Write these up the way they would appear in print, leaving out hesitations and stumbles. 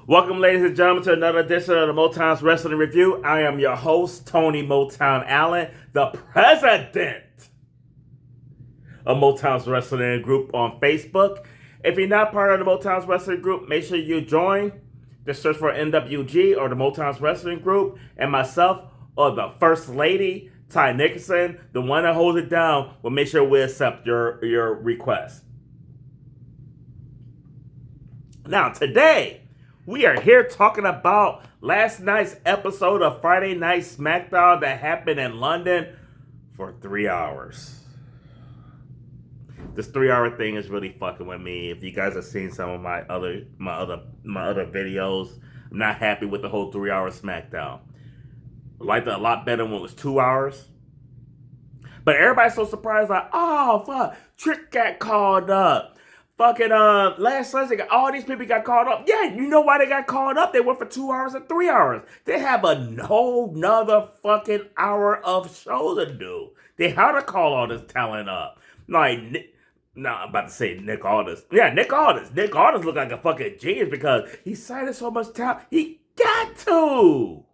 Welcome, ladies and gentlemen, to another edition of the Motown's Wrestling Review. I am your host, Tony Motown Allen, the president of Motown's Wrestling Group on Facebook. If you're not part of the Motown's Wrestling Group, make sure you join. Just search for NWG or the Motown's Wrestling Group, and myself or the First Lady, Ty Nicholson, the one that holds it down, will make sure we accept your request. Now, today, we are here talking about last night's episode of Friday Night SmackDown that happened in London for 3 hours. This 3 hour thing is really fucking with me. If you guys have seen some of my other videos, I'm not happy with the whole 3 hour SmackDown. I liked it a lot better when it was 2 hours. But everybody's so surprised, like, oh fuck, Trick got called up. Fucking last Sunday, all these people got called up. Yeah, you know why they got called up? They went for 2 hours and 3 hours. They have a whole nother fucking hour of show to do. They had to call all this talent up. Like, I'm about to say Nick Aldis. Yeah, Nick Aldis. Nick Aldis looked like a fucking genius because he cited so much talent. He got to.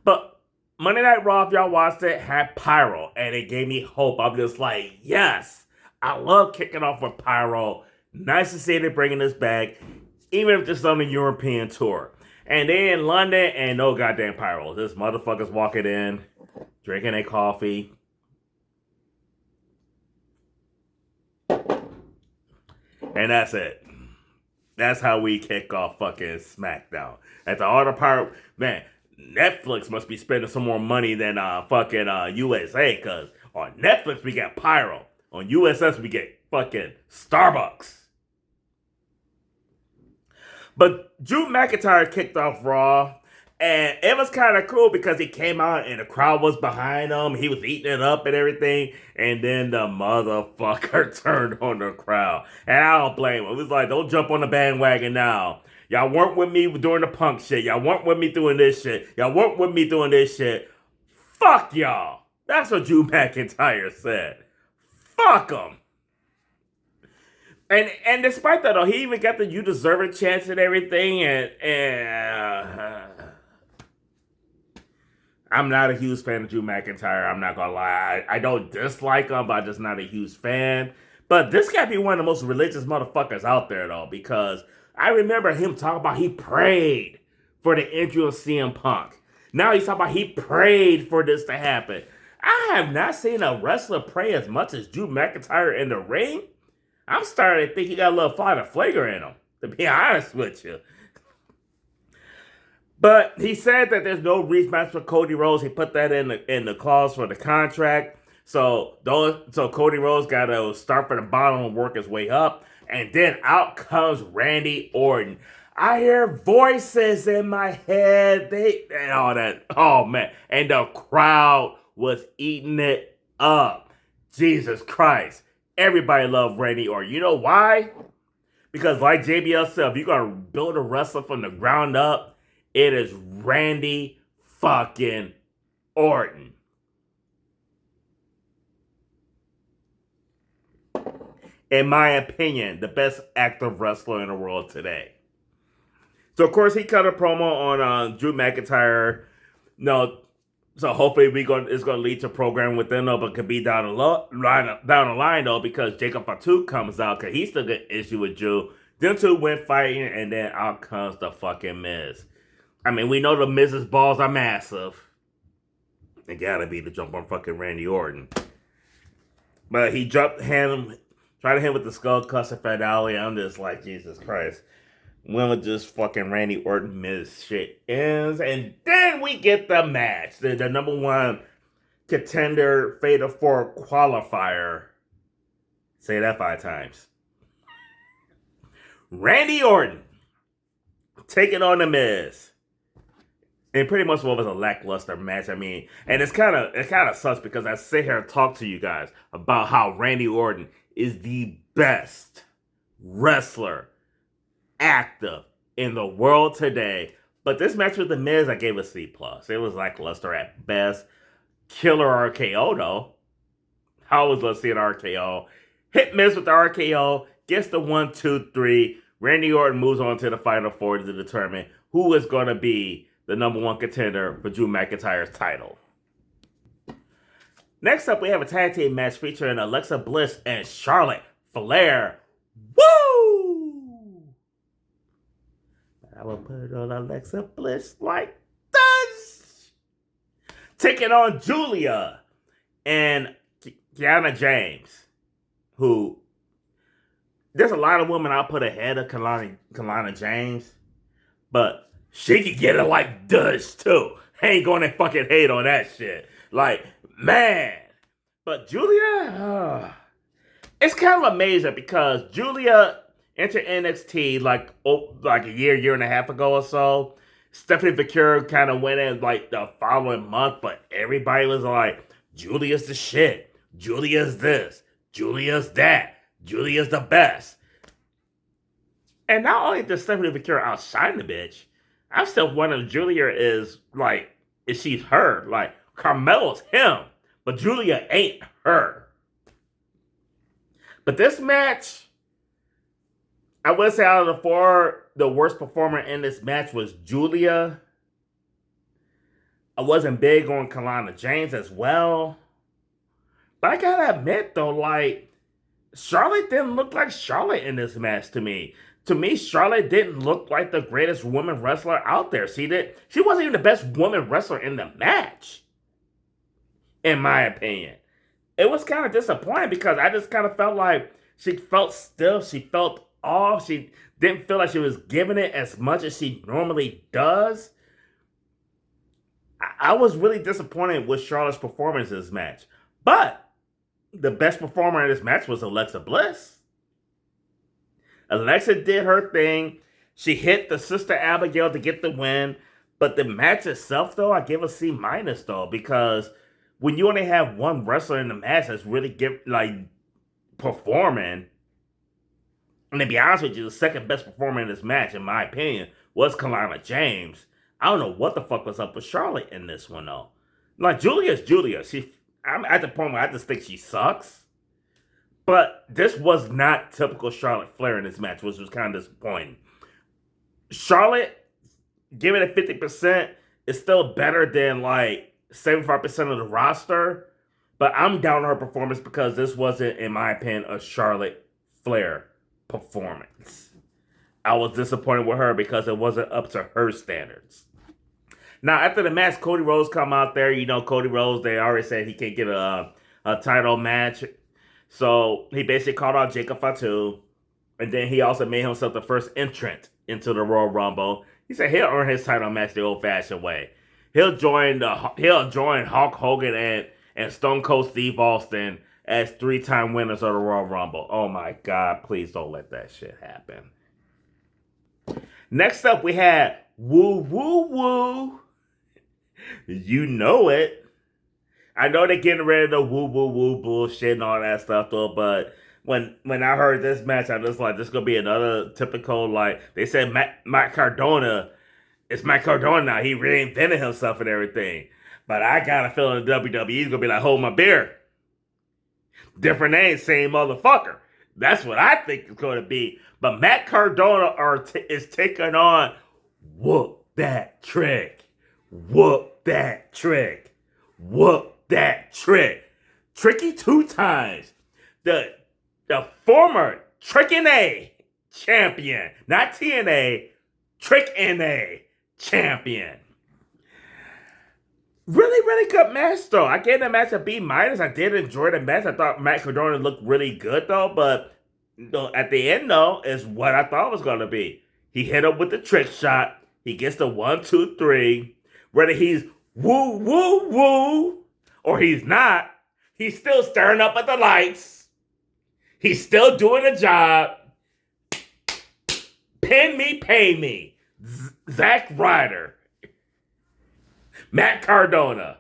But Monday Night Raw, if y'all watched it, had Pyro, and it gave me hope. I'm just like, yes. I love kicking off with Pyro. Nice to see they bringing this back, even if it's on the European tour. And they in London, and no goddamn Pyro. This motherfucker's walking in, drinking a coffee. And that's it. That's how we kick off fucking SmackDown. At the Art of Pyro, man, Netflix must be spending some more money than fucking USA, because on Netflix we got Pyro. On USS, we get fucking Starbucks. But Drew McIntyre kicked off Raw, and it was kind of cool because he came out and the crowd was behind him. He was eating it up and everything, and then the motherfucker turned on the crowd. And I don't blame him. It was like, don't jump on the bandwagon now. Y'all weren't with me doing the punk shit. Y'all weren't with me doing this shit. Y'all weren't with me doing this shit. Fuck y'all. That's what Drew McIntyre said. Fuck him. And despite that, though, he even got the "you deserve it" chance and everything. And I'm not a huge fan of Drew McIntyre. I'm not gonna lie. I don't dislike him, but I'm just not a huge fan. But this gotta be one of the most religious motherfuckers out there, though, because I remember him talking about he prayed for the entry of CM Punk. Now he's talking about he prayed for this to happen. I have not seen a wrestler pray as much as Drew McIntyre in the ring. I'm starting to think he got a little Father Flager in him, to be honest with you. But he said that there's no rematch for Cody Rhodes. He put that in the clause for the contract. So Cody Rhodes got to start from the bottom and work his way up. And then out comes Randy Orton. I hear voices in my head. And all that. Oh, man. And the crowd was eating it up. Jesus Christ. Everybody loved Randy Orton. You know why? Because like JBL said, if you're going to build a wrestler from the ground up, it is Randy fucking Orton. In my opinion, the best active wrestler in the world today. So, of course, he cut a promo on Drew McIntyre. So hopefully it's going to lead to a program within, though, but could be down the line, though, because Jacob Fatu comes out, because he still got issue with Drew. Them two went fighting, and then out comes the fucking Miz. I mean, we know the Miz's balls are massive. It gotta be to jump on fucking Randy Orton. But he tried to hit him with the skull cluster finale. I'm just like, Jesus Christ. When would just fucking Randy Orton Miz shit ends? And then we get the match. The number one contender Fatal 4 qualifier. Say that 5 times. Randy Orton taking on the Miz. And pretty much what was a lackluster match. I mean, and it kind of sucks because I sit here and talk to you guys about how Randy Orton is the best wrestler active in the world today. But this match with the Miz, I gave a C+. It was lackluster at best. Killer RKO though. I always love seeing RKO. Hit Miz with the RKO. Gets the 1, 2, 3. Randy Orton moves on to the Final Four to determine who is going to be the number one contender for Drew McIntyre's title. Next up, we have a tag team match featuring Alexa Bliss and Charlotte Flair. Woo! I will put it on Alexa Bliss like this. Taking on Julia and Kiana James, who there's a lot of women I'll put ahead of Kiana James, but she can get it like this too. Ain't gonna fucking hate on that shit. Like, man. But Julia, it's kind of amazing because Julia entered NXT like a year and a half ago or so. Stephanie McCure kind of went in like the following month, but everybody was like, Julia's the shit. Julia's this. Julia's that. Julia's the best. And not only does Stephanie McCure outshine the bitch, I'm still wondering if Julia is she her? Like, Carmelo's him, but Julia ain't her. But this match, I would say out of the four, the worst performer in this match was Julia. I wasn't big on Kiana James as well. But I gotta admit though, like, Charlotte didn't look like Charlotte in this match to me. To me, Charlotte didn't look like the greatest woman wrestler out there. She wasn't even the best woman wrestler in the match, in my opinion. It was kind of disappointing because I just kind of felt like she felt stiff. She felt off. She didn't feel like she was giving it as much as she normally does. I was really disappointed with Charlotte's performance in this match. But the best performer in this match was Alexa Bliss. Alexa did her thing. She hit the Sister Abigail to get the win. But the match itself, though, I give a C- though, because when you only have one wrestler in the match that's really performing, and to be honest with you, the second best performer in this match, in my opinion, was Kiana James. I don't know what the fuck was up with Charlotte in this one, though. Like, Julia's Julia. I'm at the point where I just think she sucks. But this was not typical Charlotte Flair in this match, which was kind of disappointing. Charlotte, giving it 50%, is still better than like 75% of the roster. But I'm down on her performance because this wasn't, in my opinion, a Charlotte Flair performance. I was disappointed with her because it wasn't up to her standards. Now, after the match, Cody Rhodes come out there. You know, Cody Rhodes, they already said he can't get a title match. So he basically called out Jacob Fatu. And then he also made himself the first entrant into the Royal Rumble. He said he'll earn his title match the old-fashioned way. He'll join Hulk Hogan and Stone Cold Steve Austin as 3-time winners of the Royal Rumble. Oh my God, please don't let that shit happen. Next up, we had Woo Woo Woo. You know it. I know they're getting rid of the woo woo woo bullshit and all that stuff though, but when I heard this match, I was like, this is gonna be another typical, like, they said Matt Cardona, it's Matt Cardona now, he reinvented himself and everything. But I got a feeling the WWE's gonna be like, hold my beer. Different name, same motherfucker. That's what I think it's gonna be. But Matt Cardona is taking on Whoop That Trick. Whoop That Trick. Whoop that trick. Tricky 2 times. The former Trick NA champion. Not TNA. Trick NA champion. Really, really good match though. I gave the match a B-. I did enjoy the match. I thought Matt Cardona looked really good though. But at the end though, is what I thought it was going to be. He hit him with the trick shot. He gets the 1, 2, 3. Whether he's woo, woo, woo, or he's not, he's still stirring up at the lights. He's still doing the job. Pin me, pay me. Zack Ryder. Matt Cardona.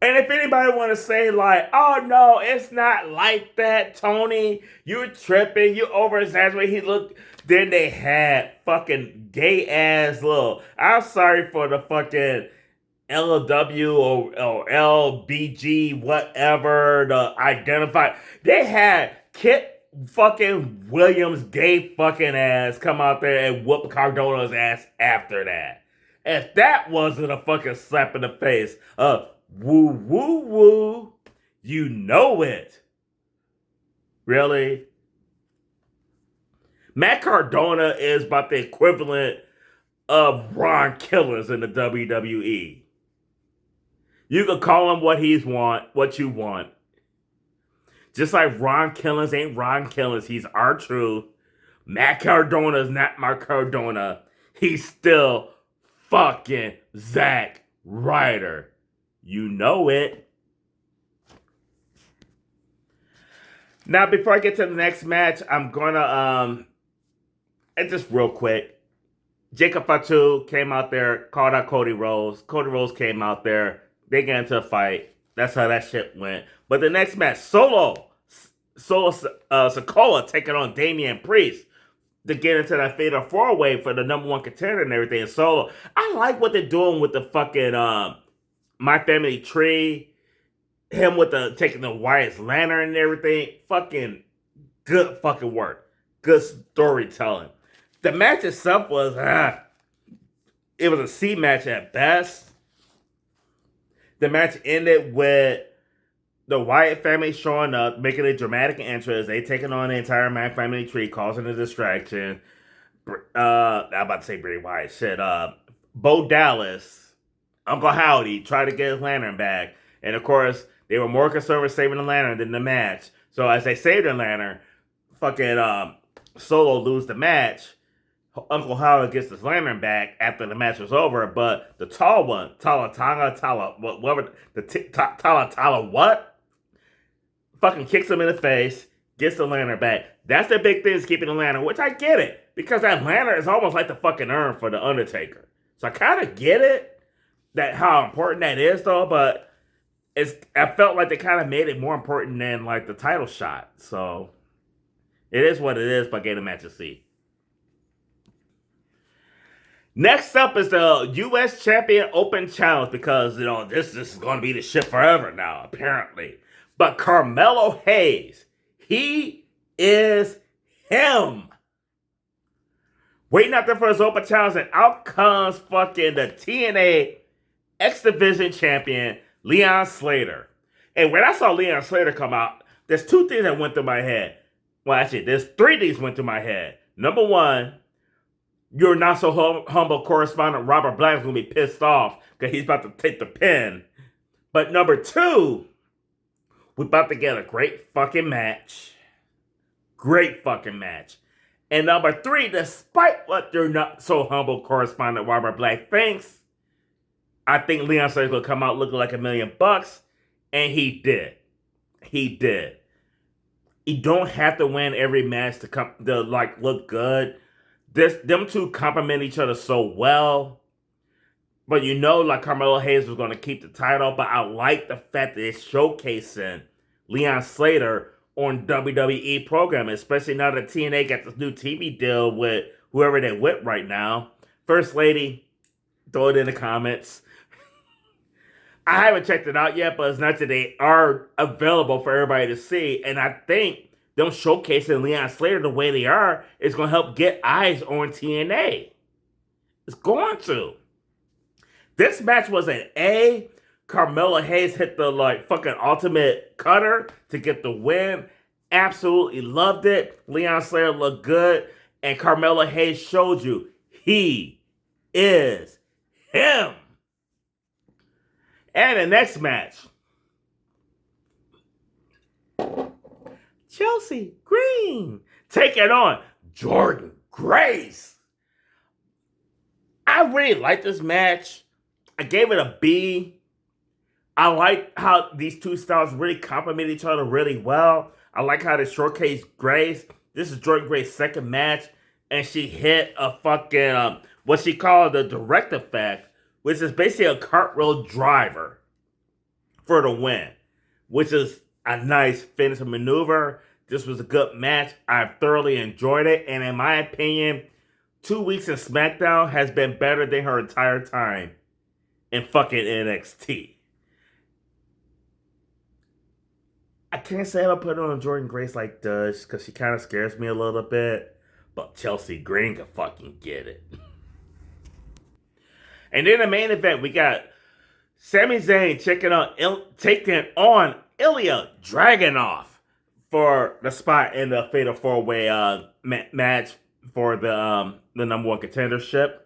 And if anybody want to say like, oh no, it's not like that, Tony, you're tripping, you over-exaggerate, he looked, then they had fucking gay-ass little, I'm sorry for the fucking LW or LBG, whatever, the identify, they had Kit fucking Williams gay fucking ass come out there and whoop Cardona's ass after that. If that wasn't a fucking slap in the face, woo woo woo, you know it. Really? Matt Cardona is about the equivalent of Ron Killers in the WWE. You can call him what you want. Just like Ron Killings ain't Ron Killings, he's R-Truth. Matt Cardona is not Mark Cardona. He's still fucking Zack Ryder. You know it. Now, before I get to the next match, I'm gonna and just real quick, Jacob Fatu came out there, called out Cody Rhodes. Cody Rhodes came out there. They get into a fight. That's how that shit went. But the next match, Solo Sikoa taking on Damian Priest to get into that fatal 4-way for the number one contender and everything. And Solo, I like what they're doing with the fucking My Family Tree. Him with taking the Wyatt's lantern and everything. Fucking good fucking work. Good storytelling. The match itself was, it was a C match at best. The match ended with the Wyatt family showing up, making a dramatic entrance. They taking on the entire My Family Tree, causing a distraction. I'm about to say Bray Wyatt. Shit, Bo Dallas, Uncle Howdy, tried to get his lantern back. And of course, they were more concerned with saving the lantern than the match. So as they saved the lantern, fucking Solo lose the match. Uncle Howard gets his lantern back after the match was over, but the tall one, Tala, what? Fucking kicks him in the face, gets the lantern back. That's the big thing, is keeping the lantern, which I get it, because that lantern is almost like the fucking urn for the Undertaker. So I kind of get it, that how important that is, though, but I felt like they kind of made it more important than like the title shot. So it is what it is, but I gave the match a C. Next up is the U.S. Champion Open Challenge, because, this is going to be the shit forever now, apparently. But Carmelo Hayes, he is him. Waiting out there for his Open Challenge, and out comes fucking the TNA X Division Champion, Leon Slater. And when I saw Leon Slater come out, there's two things that went through my head. Well, actually, there's three things went through my head. Number one, your not so humble correspondent Robert Black is going to be pissed off because he's about to take the pin. But number two, we're about to get a great fucking match. Great fucking match. And number three, despite what your not so humble correspondent Robert Black thinks, I think Leon Slater's going to come out looking like $1 million. And he did. He did. You don't have to win every match to look good. Them two complement each other so well. But Carmelo Hayes was going to keep the title. But I like the fact that it's showcasing Leon Slater on WWE program, especially now that TNA got this new TV deal with whoever they're with right now. First Lady, throw it in the comments. I haven't checked it out yet, but it's not that they are available for everybody to see. And I think them showcasing Leon Slater the way they are is going to help get eyes on TNA. It's going to. This match was an A. Carmelo Hayes hit the fucking ultimate cutter to get the win. Absolutely loved it. Leon Slater looked good. And Carmelo Hayes showed you he is him. And the next match, Chelsea Green taking on Jordynne Grace. I really like this match. I gave it a B. I like how these two styles really complement each other really well. I like how they showcase Grace. This is Jordynne Grace's second match, and she hit a fucking, what she called the direct effect, which is basically a cartwheel driver for the win, which is a nice finishing maneuver. This was a good match. I thoroughly enjoyed it, and in my opinion, 2 weeks in SmackDown has been better than her entire time in fucking NXT. I can't say I put it on Jordan Grace like Dutch because she kind of scares me a little bit. But Chelsea Green can fucking get it. And then the main event, we got Sami Zayn taking on Ilya Dragunov for the spot in the Fatal 4-Way match for the number one contendership.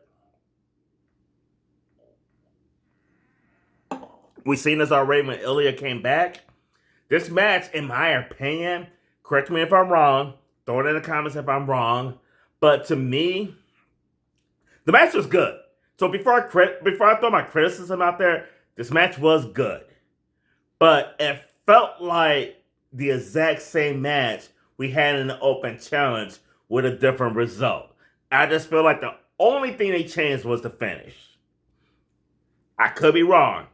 We've seen this already when Ilya came back. This match, in my opinion, correct me if I'm wrong, throw it in the comments if I'm wrong, but to me, the match was good. So before I throw my criticism out there, this match was good. But it felt like the exact same match we had in the Open Challenge with a different result. I just feel like the only thing they changed was the finish. I could be wrong.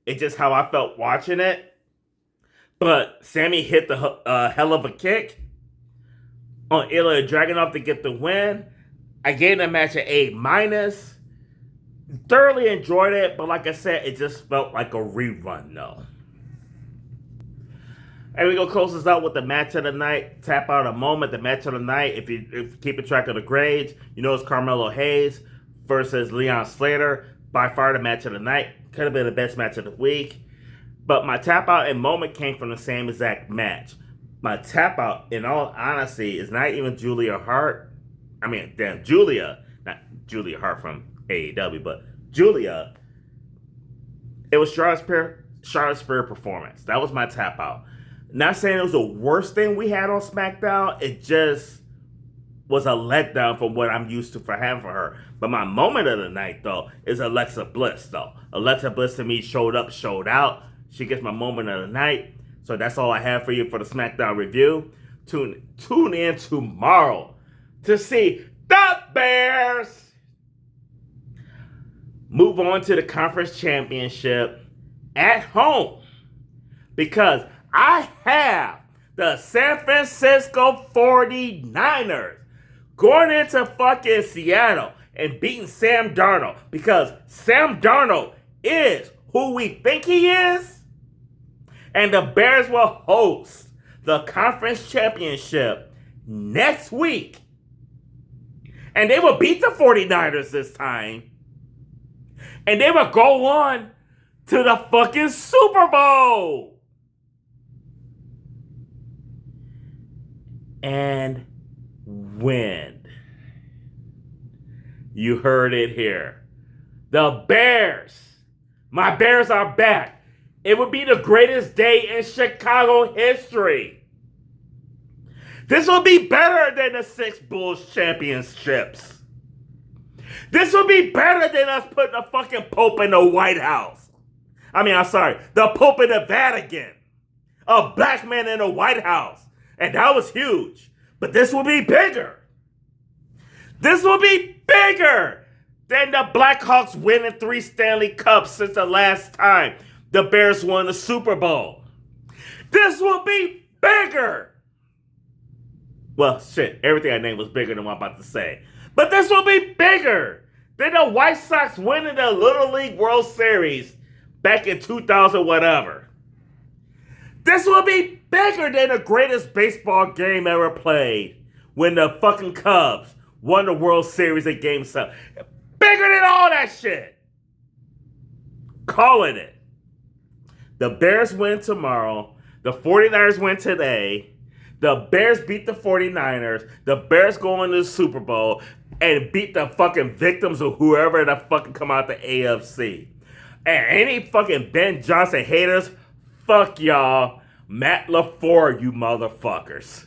It's just how I felt watching it. But Sammy hit the hell of a kick on Ilya Dragunov to get the win. I gave the match an A-. Thoroughly enjoyed it, but like I said, it just felt like a rerun, though. And we go close this out with the match of the night. Tap out a moment. The match of the night, if you're keeping track of the grades, you know it's Carmelo Hayes versus Leon Slater. By far the match of the night. Could have been the best match of the week. But my tap out and moment came from the same exact match. My tap out, in all honesty, is not even Julia Hart. Julia. Not Julia Hart from AEW, but Julia. It was Charlotte's Fair performance. That was my tap out. Not saying it was the worst thing we had on SmackDown. It just was a letdown from what I'm used to for having for her. But my moment of the night, though, is Alexa Bliss, though. Alexa Bliss, to me, showed up, showed out. She gets my moment of the night. So that's all I have for you for the SmackDown review. Tune in tomorrow to see the Bears move on to the conference championship at home. Because I have the San Francisco 49ers going into fucking Seattle and beating Sam Darnold. Because Sam Darnold is who we think he is. And the Bears will host the conference championship next week. And they will beat the 49ers this time. And they will go on to the fucking Super Bowl. And win. You heard it here. The Bears. My Bears are back. It would be the greatest day in Chicago history. This will be better than the 6 Bulls championships. This will be better than us putting the fucking Pope in the White House. The Pope in the Vatican. A black man in the White House. And that was huge. But this will be bigger. This will be bigger than the Blackhawks winning 3 Stanley Cups since the last time the Bears won the Super Bowl. This will be bigger. Well, shit, everything I named was bigger than what I'm about to say. But this will be bigger than the White Sox winning the Little League World Series back in 2000 whatever. This will be bigger than the greatest baseball game ever played when the fucking Cubs won the World Series at Game 7. Bigger than all that shit. Calling it. The Bears win tomorrow. The 49ers win today. The Bears beat the 49ers. The Bears go into the Super Bowl and beat the fucking victims of whoever the fucking come out the AFC. And any fucking Ben Johnson haters, fuck y'all. Matt LaFleur, you motherfuckers.